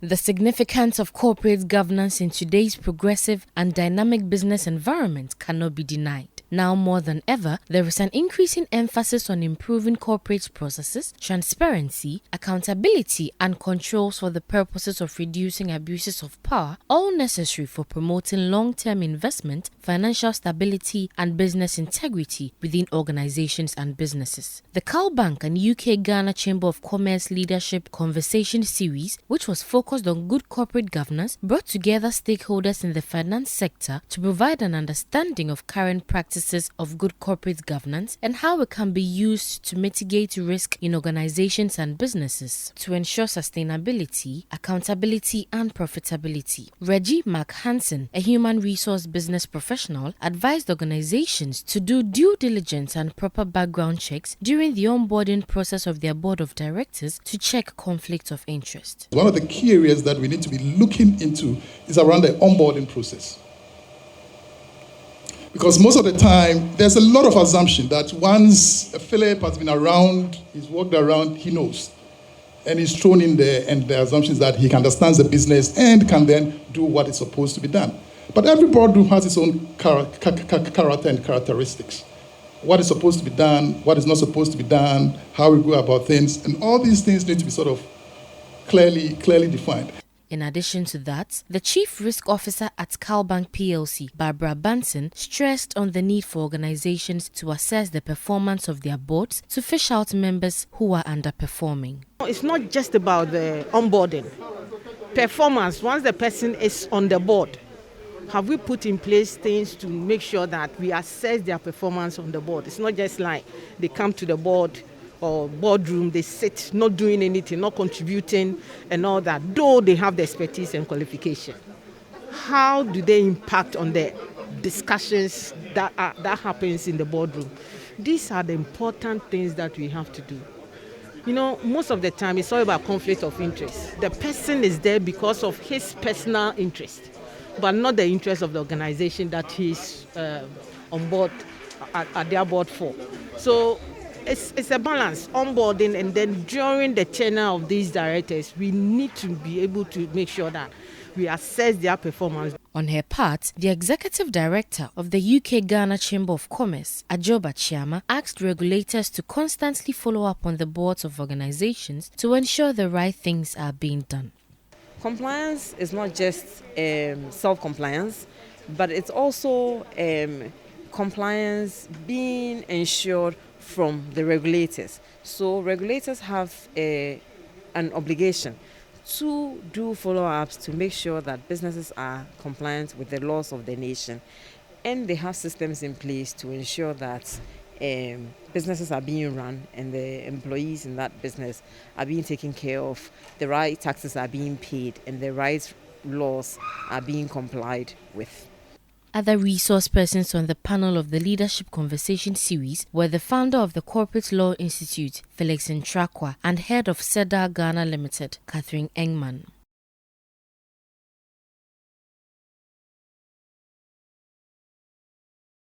The significance of corporate governance in today's progressive and dynamic business environment cannot be denied. Now more than ever, there is an increasing emphasis on improving corporate processes, transparency, accountability, and controls for the purposes of reducing abuses of power, all necessary for promoting long-term investment, financial stability, and business integrity within organizations and businesses. The CalBank and UK Ghana Chamber of Commerce Leadership Conversation Series, which was focused on good corporate governance, brought together stakeholders in the finance sector to provide an understanding of current practices of good corporate governance and how it can be used to mitigate risk in organizations and businesses to ensure sustainability, accountability, and profitability. Reggie McHanson, a human resource business professional, advised organizations to do due diligence and proper background checks during the onboarding process of their board of directors to check conflict of interest. One of the key areas that we need to be looking into is around the onboarding process. Because most of the time, there's a lot of assumption that once Philip has been around, he's worked around, he knows. And he's thrown in there, and the assumption is that he understands the business and can then do what is supposed to be done. But every boardroom has its own character and characteristics. What is supposed to be done, what is not supposed to be done, how we go about things, and all these things need to be sort of clearly defined. In addition to that, the Chief Risk Officer at CalBank PLC, Barbara Banton, stressed on the need for organizations to assess the performance of their boards to fish out members who are underperforming. It's not just about the onboarding. Performance, once the person is on the board, have we put in place things to make sure that we assess their performance on the board? It's not just like they come to the board or boardroom, they sit not doing anything, not contributing and all that, though they have the expertise and qualification. How do they impact on the discussions that happens in the boardroom? These are the important things that we have to do. You know, most of the time it's all about conflict of interest. The person is there because of his personal interest, but not the interest of the organization that he's on board at their board for. So it's a balance, onboarding, and then during the tenure of these directors, we need to be able to make sure that we assess their performance. On her part, the Executive Director of the UK Ghana Chamber of Commerce, Ajoba Chiama, asked regulators to constantly follow up on the boards of organizations to ensure the right things are being done. Compliance is not just self-compliance, but it's also compliance being ensured from the regulators. So regulators have an obligation to do follow-ups to make sure that businesses are compliant with the laws of the nation, and they have systems in place to ensure that businesses are being run and the employees in that business are being taken care of, the right taxes are being paid, and the right laws are being complied with. Other resource persons on the panel of the Leadership Conversation Series were the founder of the Corporate Law Institute, Felix Ntrakwa, and head of SEDA Ghana Limited, Catherine Engman.